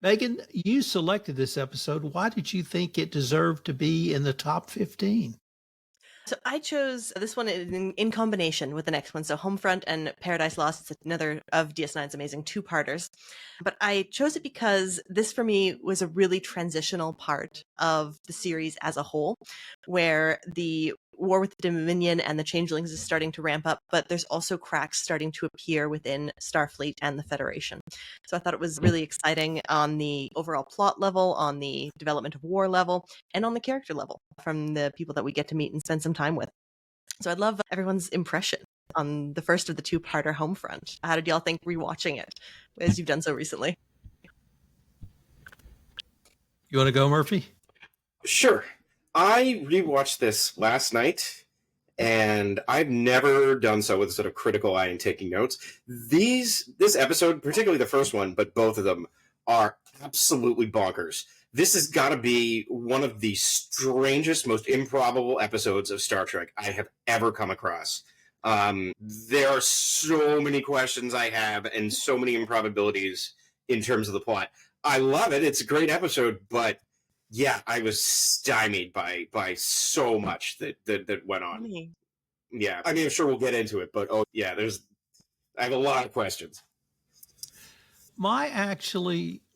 Megan, you selected this episode. Why did you think it deserved to be in the top 15? So I chose this one in combination with the next one. So Homefront and Paradise Lost. It's another of DS9's amazing two-parters. But I chose it because this for me was a really transitional part of the series as a whole, where the war with the Dominion and the Changelings is starting to ramp up, but there's also cracks starting to appear within Starfleet and the Federation. So I thought it was really exciting on the overall plot level, on the development of war level, and on the character level from the people that we get to meet and spend some time with. So I'd love everyone's impression on the first of the two-parter Homefront. How did y'all think rewatching it as you've done so recently? You want to go, Murphy? Sure. I rewatched this last night, and I've never done so with sort of critical eye and taking notes. This episode, particularly the first one, but both of them, are absolutely bonkers. This has got to be one of the strangest, most improbable episodes of Star Trek I have ever come across. There are so many questions I have and so many improbabilities in terms of the plot. I love it. It's a great episode, but yeah, I was stymied by so much that went on. Yeah, I mean, I'm sure we'll get into it, but I have a lot of questions. My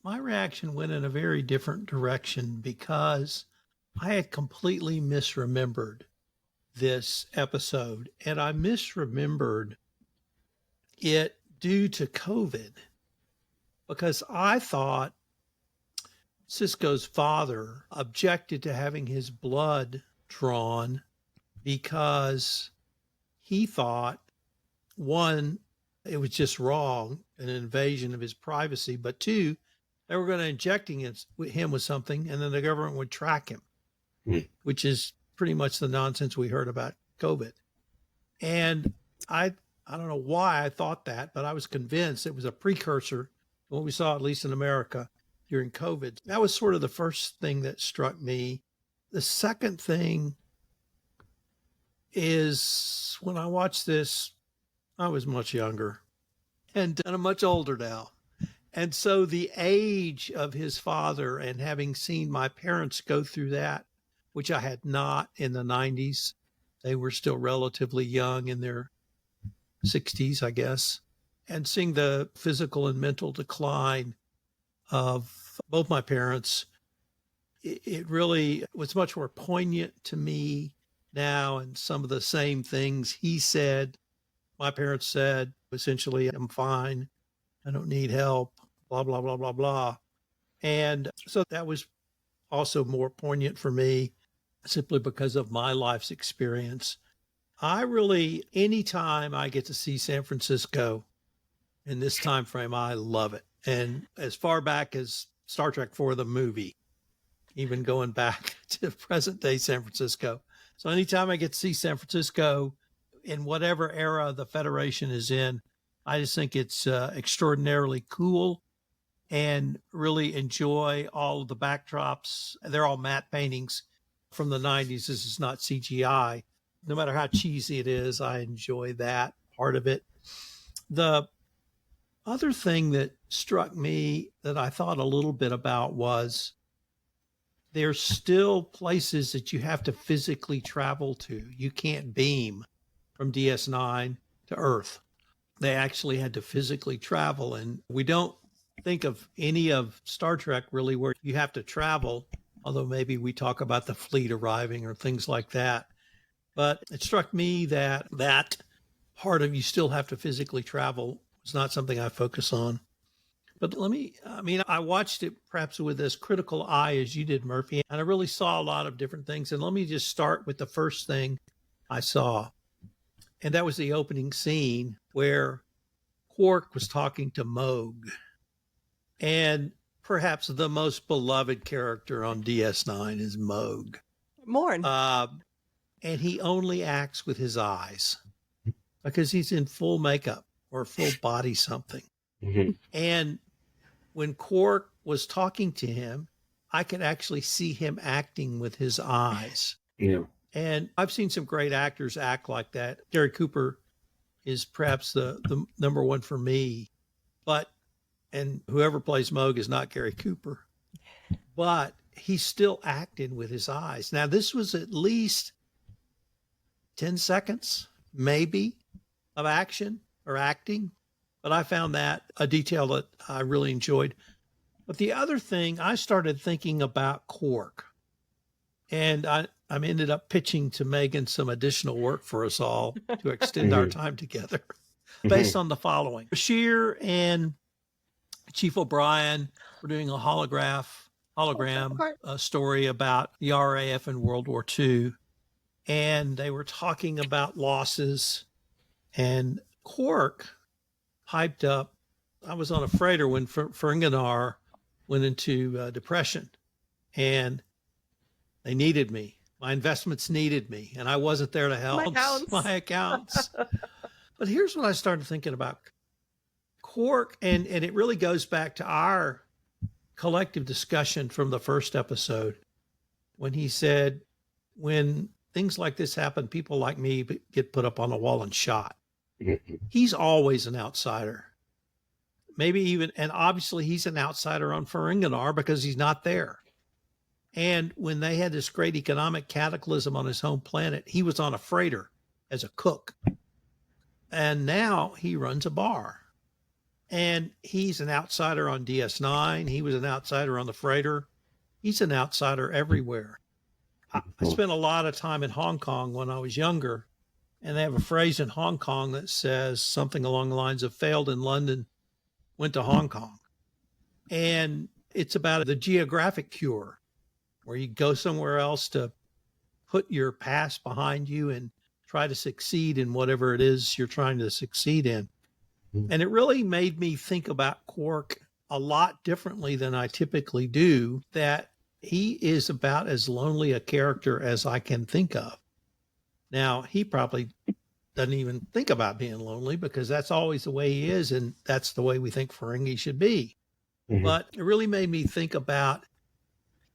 reaction went in a very different direction because I had completely misremembered this episode, and I misremembered it due to COVID because I thought Sisko's father objected to having his blood drawn because he thought, one, it was just wrong, an invasion of his privacy, but two, they were going to inject him with something and then the government would track him, which is pretty much the nonsense we heard about COVID. And I don't know why I thought that, but I was convinced it was a precursor to what we saw, at least in America, during COVID. That was sort of the first thing that struck me. The second thing is when I watched this, I was much younger and I'm much older now. And so the age of his father and having seen my parents go through that, which I had not in the 90s, they were still relatively young in their 60s, I guess, and seeing the physical and mental decline of both my parents, it really was much more poignant to me now. And some of the same things he said, my parents said, essentially, I'm fine. I don't need help, blah, blah, blah, blah, blah. And so that was also more poignant for me simply because of my life's experience. Anytime I get to see San Francisco in this time frame, I love it. And as far back as Star Trek IV, the movie, even going back to present day San Francisco. So anytime I get to see San Francisco in whatever era the Federation is in, I just think it's extraordinarily cool and really enjoy all of the backdrops. They're all matte paintings from the 90s. This is not CGI. No matter how cheesy it is, I enjoy that part of it. The other thing that struck me that I thought a little bit about was there's still places that you have to physically travel to. You can't beam from DS9 to Earth. They actually had to physically travel. And we don't think of any of Star Trek really where you have to travel, although maybe we talk about the fleet arriving or things like that. But it struck me that part of you still have to physically travel was not something I focus on. But I watched it perhaps with as critical eye as you did, Murphy, and I really saw a lot of different things. And let me just start with the first thing I saw. And that was the opening scene where Quark was talking to Moog. And perhaps the most beloved character on DS9 is Moog. Morn. And he only acts with his eyes because he's in full makeup or full body something. Mm-hmm. And when Quark was talking to him, I could actually see him acting with his eyes. Yeah. And I've seen some great actors act like that. Gary Cooper is perhaps the number one for me. But And whoever plays Moog is not Gary Cooper, but he's still acting with his eyes. Now, this was at least 10 seconds, maybe, of action or acting, but I found that a detail that I really enjoyed. But the other thing, I started thinking about Quark, and I ended up pitching to Megan some additional work for us all to extend our time together based on the following. Bashir and Chief O'Brien were doing a hologram story about the RAF in World War II, and they were talking about losses, and Quark piped up. I was on a freighter when Ferenginar went into depression, and they needed me. My investments needed me, and I wasn't there to help my accounts. But here's what I started thinking about Quark, and it really goes back to our collective discussion from the first episode when he said, when things like this happen, people like me get put up on a wall and shot. He's always an outsider. Maybe even, and obviously he's an outsider on Ferenginar because he's not there. And when they had this great economic cataclysm on his home planet, he was on a freighter as a cook. And now he runs a bar. And he's an outsider on DS9. He was an outsider on the freighter. He's an outsider everywhere. I spent a lot of time in Hong Kong when I was younger, and they have a phrase in Hong Kong that says something along the lines of failed in London, went to Hong Kong. And it's about the geographic cure, where you go somewhere else to put your past behind you and try to succeed in whatever it is you're trying to succeed in. And it really made me think about Quark a lot differently than I typically do, that he is about as lonely a character as I can think of. Now, he probably doesn't even think about being lonely because that's always the way he is, and that's the way we think Ferengi should be. But it really made me think about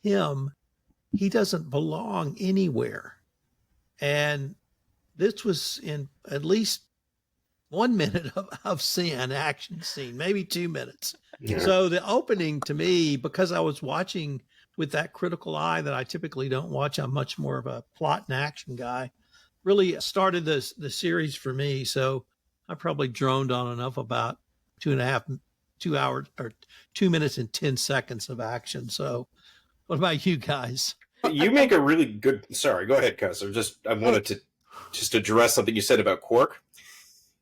him. He doesn't belong anywhere. And this was in at least 1 minute of an action scene, maybe 2 minutes. Yeah. So the opening to me, because I was watching with that critical eye that I typically don't watch, I'm much more of a plot and action guy, really started the series for me. So I probably droned on enough about 2 hours or 2 minutes and 10 seconds of action. So what about you guys? You make a really good, sorry, go ahead, Cuz. I wanted to just address something you said about Quark.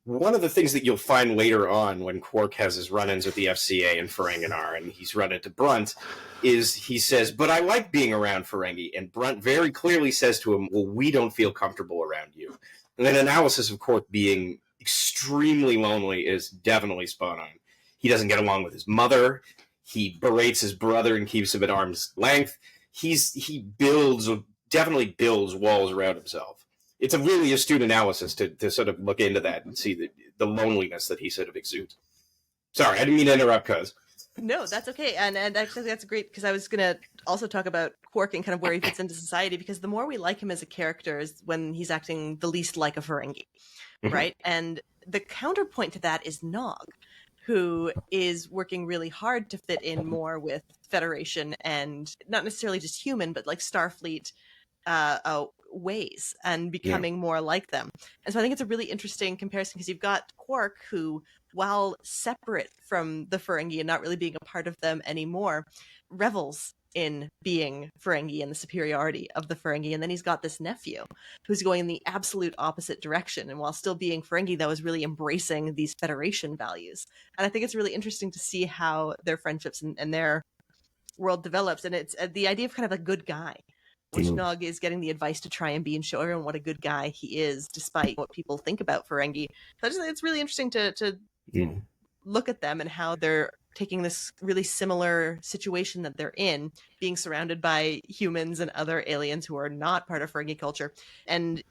One of the things that you'll find later on when Quark has his run-ins with the FCA and Ferenginar, and he's run into Brunt, is he says, but I like being around Ferengi. And Brunt very clearly says to him, well, we don't feel comfortable around you. And an analysis of Quark being extremely lonely is definitely spot on. He doesn't get along with his mother. He berates his brother and keeps him at arm's length. He definitely builds walls around himself. It's a really astute analysis to sort of look into that and see the loneliness that he sort of exudes. Sorry, I didn't mean to interrupt, Cuz. No, that's okay. And actually that's great, because I was going to also talk about Quark and kind of where he fits into society, because the more we like him as a character is when he's acting the least like a Ferengi, right? And the counterpoint to that is Nog, who is working really hard to fit in more with Federation and not necessarily just human, but like Starfleet ways, and becoming more like them. And so I think it's a really interesting comparison, because you've got Quark, who, while separate from the Ferengi and not really being a part of them anymore, revels in being Ferengi and the superiority of the Ferengi. And then he's got this nephew who's going in the absolute opposite direction, and while still being Ferengi, that was really embracing these Federation values. And I think it's really interesting to see how their friendships and their world develops. And it's the idea of kind of a good guy, which Nog is getting the advice to try and be and show everyone what a good guy he is, despite what people think about Ferengi. So I just think it's really interesting to look at them and how they're taking this really similar situation that they're in, being surrounded by humans and other aliens who are not part of Ferengi culture. And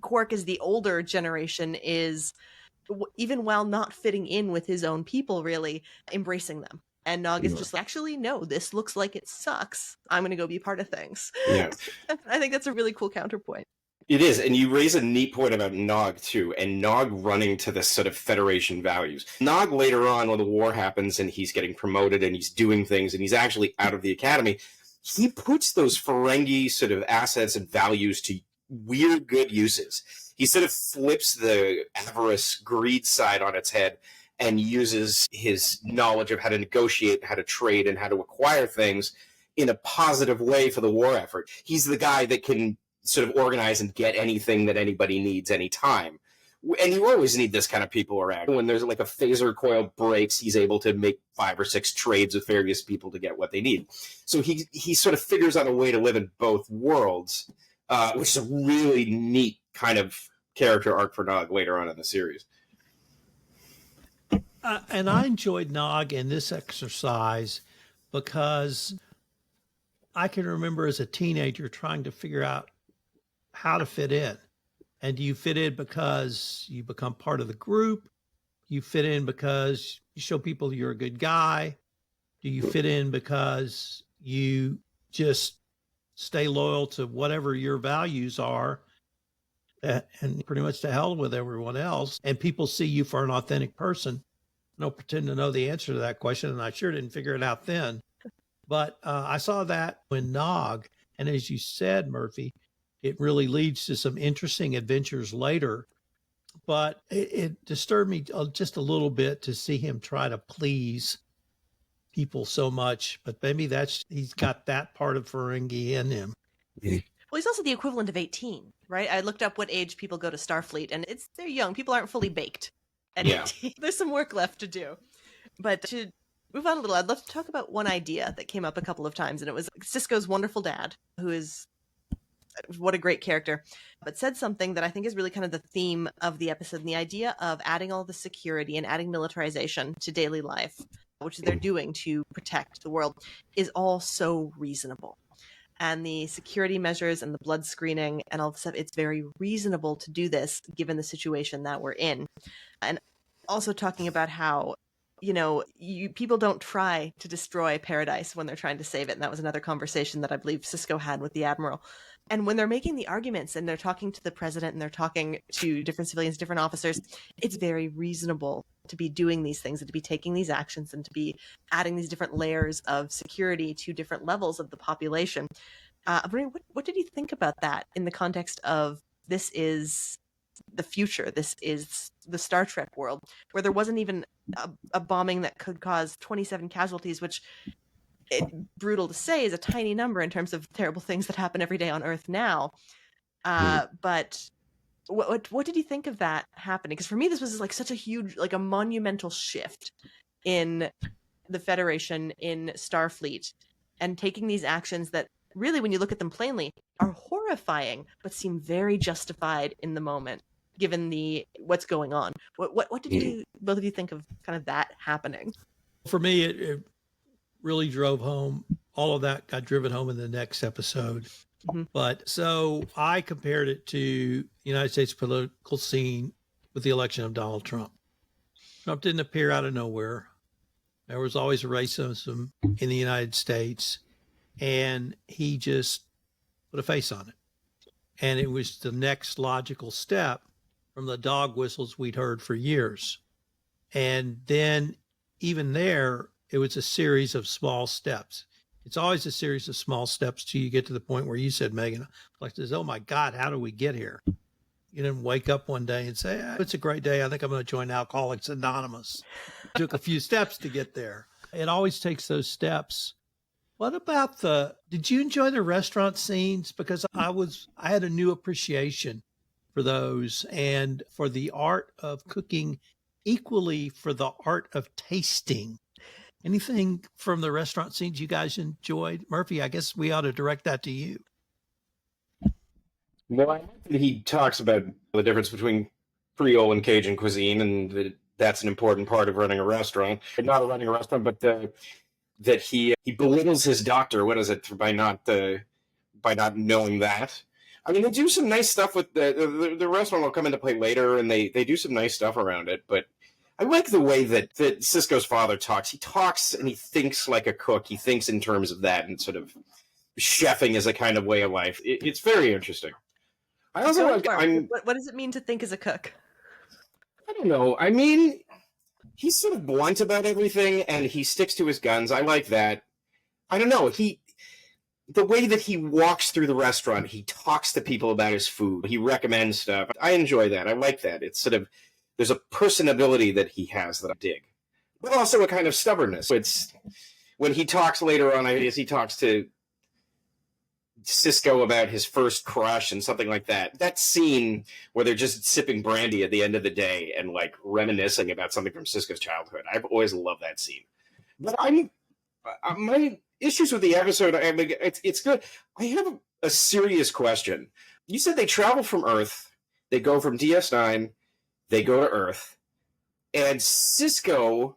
Quark, as the older generation, is, even while not fitting in with his own people, really embracing them. And Nog is just like, actually, no, this looks like it sucks. I'm going to go be part of things. Yeah. I think that's a really cool counterpoint. It is, and you raise a neat point about Nog, too, and Nog running to this sort of Federation values. Nog, later on, when the war happens and he's getting promoted and he's doing things and he's actually out of the academy, he puts those Ferengi sort of assets and values to weird good uses. He sort of flips the avarice, greed side on its head and uses his knowledge of how to negotiate, how to trade, and how to acquire things in a positive way for the war effort. He's the guy that can sort of organize and get anything that anybody needs anytime. And you always need this kind of people around. When there's like a phaser coil breaks, he's able to make 5 or 6 trades with various people to get what they need. So he sort of figures out a way to live in both worlds, which is a really neat kind of character arc for Nog later on in the series. And I enjoyed Nog in this exercise because I can remember as a teenager trying to figure out how to fit in. And do you fit in because you become part of the group? You fit in because you show people you're a good guy? Do you fit in because you just stay loyal to whatever your values are and pretty much to hell with everyone else? And people see you for an authentic person. I don't pretend to know the answer to that question, and I sure didn't figure it out then. But I saw that in Nog, and as you said, Murphy, it really leads to some interesting adventures later. But it disturbed me just a little bit to see him try to please people so much. But maybe he's got that part of Ferengi in him. Well, he's also the equivalent of 18, right? I looked up what age people go to Starfleet, and they're young. People aren't fully baked at 18. There's some work left to do. But to move on a little, I'd love to talk about one idea that came up a couple of times, and it was Sisko's wonderful dad, who is, what a great character, but said something that I think is really kind of the theme of the episode, and the idea of adding all the security and adding militarization to daily life, which they're doing to protect the world, is all so reasonable. And the security measures and the blood screening and all the stuff, it's very reasonable to do this given the situation that we're in. And also talking about how, people don't try to destroy paradise when they're trying to save it. And that was another conversation that I believe Sisko had with the Admiral. And when they're making the arguments and they're talking to the president and they're talking to different civilians, different officers, it's very reasonable to be doing these things and to be taking these actions and to be adding these different layers of security to different levels of the population. Brink, what did you think about that in the context of this is the future? This is the Star Trek world, where there wasn't even a bombing that could cause 27 casualties, which, brutal to say, is a tiny number in terms of terrible things that happen every day on Earth now. But what did you think of that happening? Because for me, this was like such a huge, like a monumental shift in the Federation, in Starfleet, and taking these actions that really, when you look at them plainly, are horrifying, but seem very justified in the moment, given what's going on. What did both of you think of kind of that happening? For me, it really drove home. All of that got driven home in the next episode. Mm-hmm. But so I compared it to the United States political scene with the election of Donald Trump. Trump didn't appear out of nowhere. There was always racism in the United States, and he just put a face on it. And it was the next logical step from the dog whistles we'd heard for years. And then even there, it was a series of small steps. It's always a series of small steps till you get to the point where you said, Megan, like this, oh my God, how do we get here? You didn't wake up one day and say, it's a great day. I think I'm going to join Alcoholics Anonymous. It took a few steps to get there. It always takes those steps. What about did you enjoy the restaurant scenes? Because I had a new appreciation for those and for the art of cooking, equally for the art of tasting. Anything from the restaurant scenes you guys enjoyed? Murphy, I guess we ought to direct that to you. Well, I like that he talks about the difference between Creole and Cajun cuisine, and that's an important part of running a restaurant. Not running a restaurant, but that he belittles his doctor. What is it, by not knowing that? I mean, they do some nice stuff with the restaurant will come into play later, and they do some nice stuff around it. But I like the way that Sisko's father talks. He talks and he thinks like a cook. He thinks in terms of that, and sort of chefing as a kind of way of life. It's very interesting. I also like, what does it mean to think as a cook? I don't know. I mean, he's sort of blunt about everything, and he sticks to his guns. I like that. I don't know. The way that he walks through the restaurant, he talks to people about his food. He recommends stuff. I enjoy that. I like that. It's sort of, there's a personability that he has that I dig, but also a kind of stubbornness. It's when he talks later on, I guess he talks to Sisko about his first crush and something like that. That scene where they're just sipping brandy at the end of the day and like reminiscing about something from Sisko's childhood. I've always loved that scene. But my issues with the episode, I mean, it's good. I have a serious question. You said they travel from Earth. They go from DS9. They go to Earth. And Sisko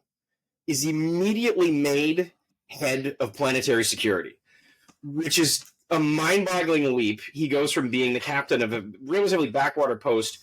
is immediately made head of planetary security, which is a mind-boggling leap. He goes from being the captain of a relatively backwater post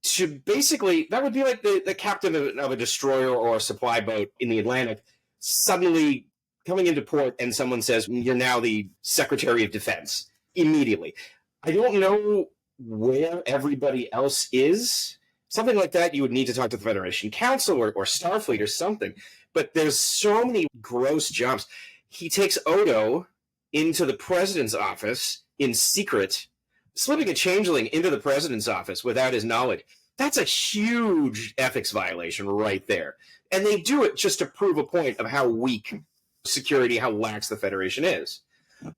to basically, that would be like the captain of a destroyer or a supply boat in the Atlantic, suddenly coming into port and someone says, you're now the Secretary of Defense, immediately. I don't know where everybody else is. Something like that, you would need to talk to the Federation Council or Starfleet or something. But there's so many gross jumps. He takes Odo into the president's office in secret, slipping a changeling into the president's office without his knowledge. That's a huge ethics violation right there. And they do it just to prove a point of how weak security, how lax the Federation is.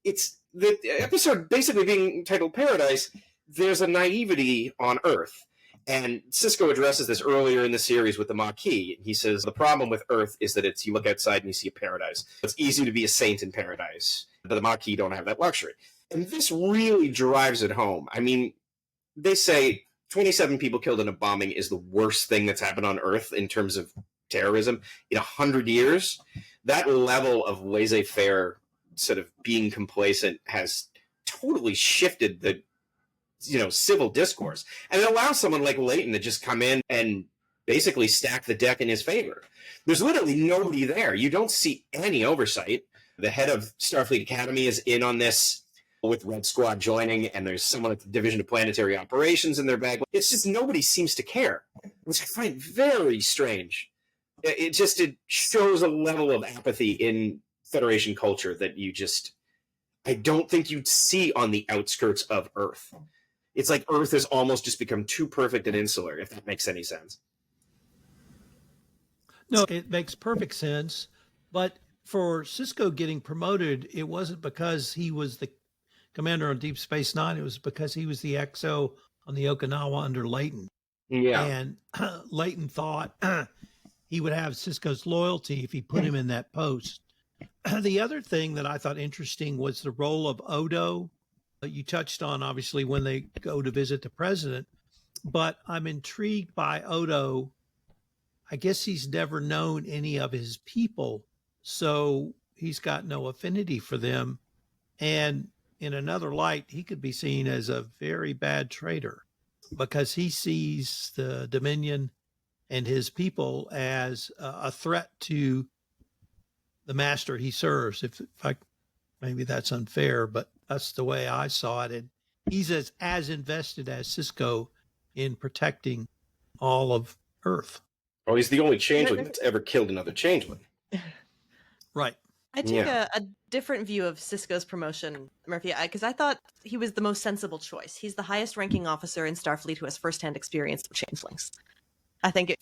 It's the episode basically being titled Paradise. There's a naivety on Earth. And Sisko addresses this earlier in the series with the Maquis. He says, the problem with Earth is that you look outside and you see a paradise. It's easy to be a saint in paradise, but the Maquis don't have that luxury. And this really drives it home. I mean, they say 27 people killed in a bombing is the worst thing that's happened on Earth in terms of terrorism in 100 years. That level of laissez-faire, sort of being complacent, has totally shifted the civil discourse. And it allows someone like Layton to just come in and basically stack the deck in his favor. There's literally nobody there. You don't see any oversight. The head of Starfleet Academy is in on this with Red Squad joining, and there's someone at the Division of Planetary Operations in their bag. It's just nobody seems to care, which I find very strange. It shows a level of apathy in Federation culture that I don't think you'd see on the outskirts of Earth. It's like Earth has almost just become too perfect and insular, if that makes any sense. No, it makes perfect sense. But for Sisko getting promoted, it wasn't because he was the commander on Deep Space Nine. It was because he was the XO on the Okinawa under Layton. Yeah. And Layton thought he would have Sisko's loyalty if he put him in that post. The other thing that I thought interesting was the role of Odo. You touched on, obviously, when they go to visit the president, but I'm intrigued by Odo. I guess he's never known any of his people, so he's got no affinity for them. And in another light, he could be seen as a very bad traitor because he sees the Dominion and his people as a threat to the master he serves. Maybe that's unfair, but that's the way I saw it. And he's as invested as Sisko in protecting all of Earth. Oh, he's the only changeling that's ever killed another changeling. Right. I take a different view of Sisko's promotion, Murphy, because I thought he was the most sensible choice. He's the highest ranking officer in Starfleet who has firsthand experience with changelings. I think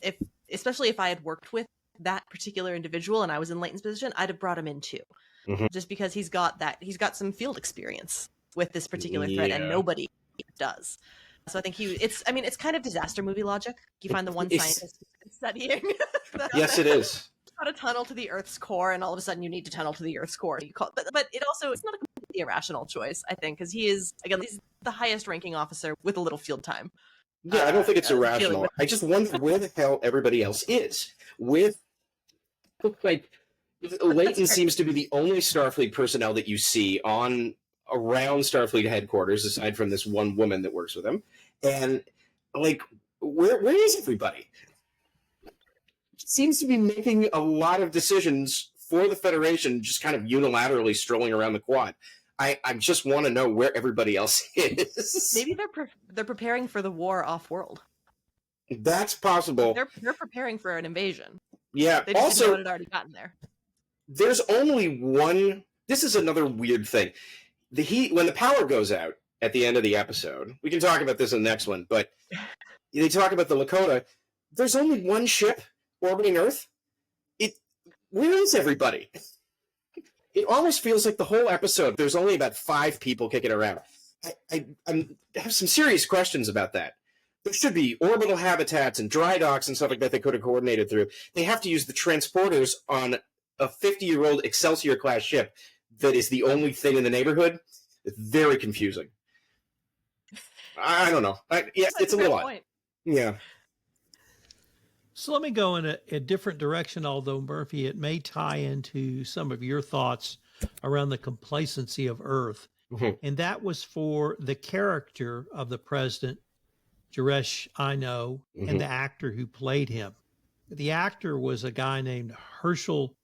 especially if I had worked with that particular individual and I was in Layton's position, I'd have brought him in too. Mm-hmm. Just because he's got some field experience with this particular threat, and nobody does. So I think it's kind of disaster movie logic. You find the one scientist who's been studying. Yes, it is. Got a tunnel to the Earth's core, and all of a sudden you need to tunnel to the Earth's core. But it's not a completely irrational choice, I think, because he's the highest ranking officer with a little field time. Yeah, I don't think it's irrational. I just wonder where the hell everybody else is. Layton seems to be the only Starfleet personnel that you see around Starfleet headquarters, aside from this one woman that works with him. And where is everybody? Seems to be making a lot of decisions for the Federation, just kind of unilaterally strolling around the quad. I just want to know where everybody else is. Maybe they're preparing for the war off-world. That's possible. They're preparing for an invasion. Yeah. They just didn't know Also, it had already gotten there. there's only one. This is another weird thing. When the power goes out at the end of the episode, we can talk about this in the next one, but they talk about the Lakota. There's only one ship orbiting Earth. Where is everybody? It almost feels like the whole episode, there's only about 5 people kicking around. I have some serious questions about that. There should be orbital habitats and dry docks and stuff like that they could have coordinated through. They have to use the transporters on a 50-year-old Excelsior-class ship that is the only thing in the neighborhood. It's very confusing. I don't know. It's a little odd. Yeah. So let me go in a different direction, although, Murphy, it may tie into some of your thoughts around the complacency of Earth. Mm-hmm. And that was for the character of the president, Jaresh Ino, Mm-hmm. and the actor who played him. The actor was a guy named Herschel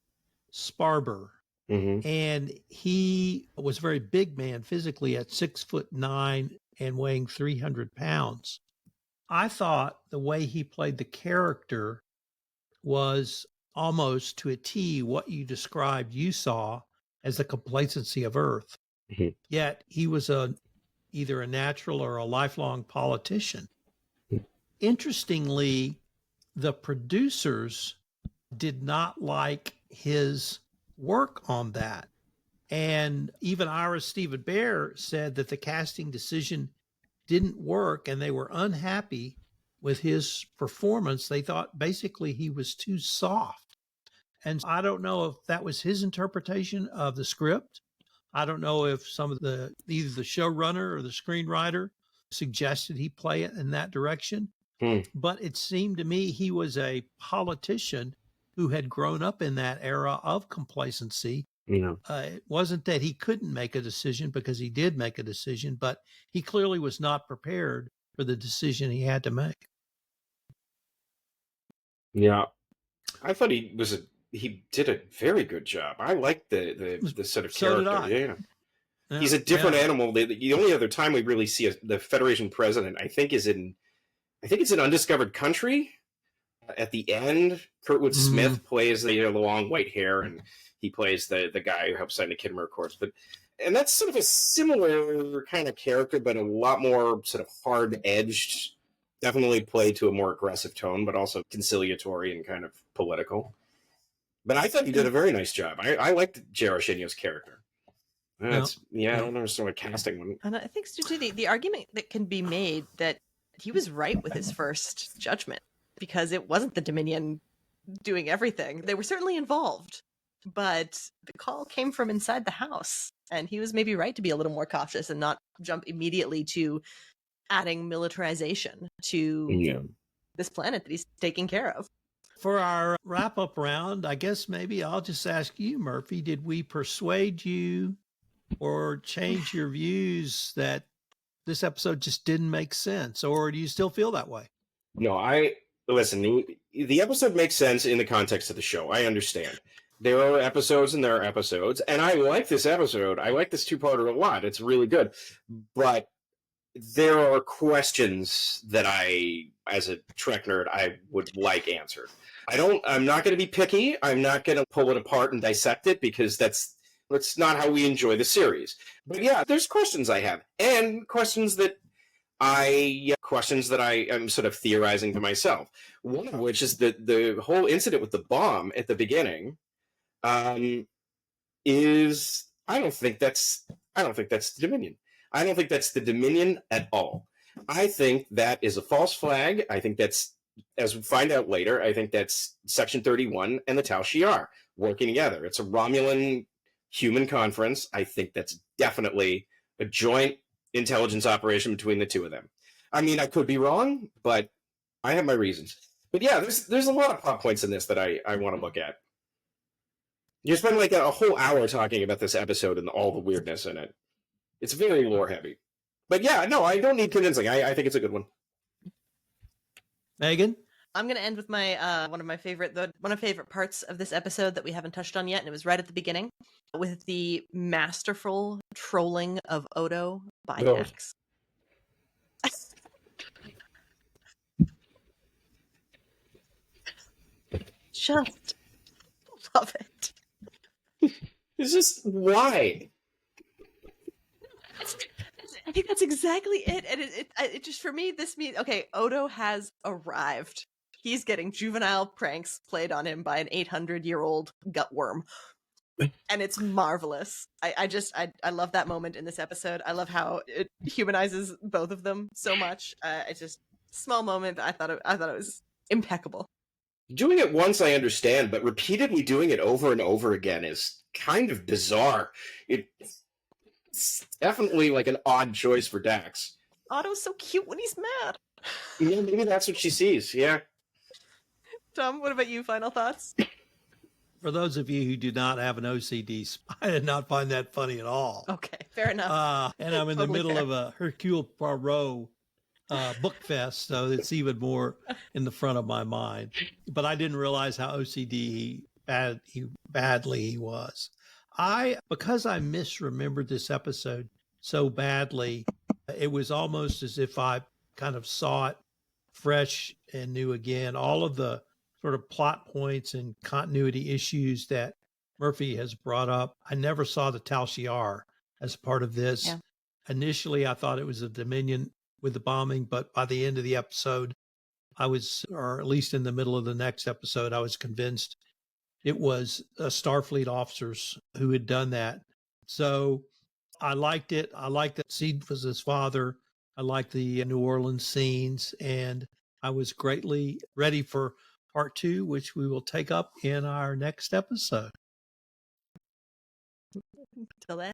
Sparber. Mm-hmm. And he was a very big man physically at 6'9" and weighing 300 pounds. I thought the way he played the character was almost to a T what you described you saw as the complacency of Earth. Mm-hmm. Yet he was either a natural or a lifelong politician. Mm-hmm. Interestingly, the producers did not like his work on that. And even Ira Stephen Bear said that the casting decision didn't work and they were unhappy with his performance. They thought basically he was too soft. And I don't know if that was his interpretation of the script. I don't know if some of either the showrunner or the screenwriter suggested he play it in that direction. But it seemed to me he was a politician who had grown up in that era of complacency. Yeah. It wasn't that he couldn't make a decision, because he did make a decision, but he clearly was not prepared for the decision he had to make. Yeah. I thought he did a very good job. I liked the sort of So did character. I. He's a different Yeah. animal. The only other time we really see the Federation president, I think it's in Undiscovered Country. At the end, Kurtwood Smith plays the long white hair, and he plays the guy who helps sign the Khitomer Accords. And that's sort of a similar kind of character, but a lot more sort of hard-edged. Definitely played to a more aggressive tone, but also conciliatory and kind of political. But I thought he did a very nice job. I liked Jaresh character. I don't understand what casting one. And I think, too, the argument that can be made that he was right with his first judgment, because it wasn't the Dominion doing everything. They were certainly involved, but the call came from inside the house, and he was maybe right to be a little more cautious and not jump immediately to adding militarization to this planet that he's taking care of. For our wrap-up round, I guess maybe I'll just ask you, Murphy, did we persuade you or change your views that this episode just didn't make sense, or do you still feel that way? No, listen, the episode makes sense in the context of the show. I understand. There are episodes and there are episodes, and I like this episode. I like this two-parter a lot. It's really good. But there are questions that as a Trek nerd, I would like answered. I'm not going to be picky. I'm not going to pull it apart and dissect it, because that's not how we enjoy the series. But yeah, there's questions I have, and questions that I am sort of theorizing to myself. One of which is that the whole incident with the bomb at the beginning is I don't think that's the Dominion. I don't think that's the Dominion at all. I think that is a false flag. I think that's, as we find out later, I think that's Section 31 and the Tal Shiar working together. It's a Romulan human conference. I think that's definitely a joint intelligence operation between the two of them. I mean, I could be wrong, but I have my reasons. But yeah, there's a lot of plot points in this that I want to look at. You spend like a whole hour talking about this episode and all the weirdness in it. It's very lore heavy. But yeah, no, I don't need convincing. I think it's a good one. Megan? I'm going to end with my one of my favorite parts of this episode that we haven't touched on yet, and it was right at the beginning with the masterful trolling of Odo by Oh. Dax. Just love it. It's just why? I think that's exactly it. And it just, for me, this means, okay, Odo has arrived. He's getting juvenile pranks played on him by an 800-year-old gutworm. And it's marvelous. I love that moment in this episode. I love how it humanizes both of them so much. It's just small moment. I thought it was impeccable. Doing it once I understand, but repeatedly doing it over and over again is kind of bizarre. It's definitely like an odd choice for Dax. Otto's so cute when he's mad. Yeah, maybe that's what she sees. Yeah. Tom, what about you? Final thoughts? For those of you who do not have an OCD, I did not find that funny at all. Okay, fair enough. And I'm in the Totally middle fair. of a Hercule Poirot book fest, so it's even more in the front of my mind. But I didn't realize how OCD badly he was. Because I misremembered this episode so badly, it was almost as if I kind of saw it fresh and new again. All of the sort of plot points and continuity issues that Murphy has brought up, I never saw the Tal Shiar as part of this. Yeah. Initially, I thought it was a Dominion with the bombing, but by the end of the episode, or at least in the middle of the next episode, I was convinced it was Starfleet officers who had done that. So I liked it. I liked that Seed was his father. I liked the New Orleans scenes, and I was greatly ready for part 2, which we will take up in our next episode. Till then.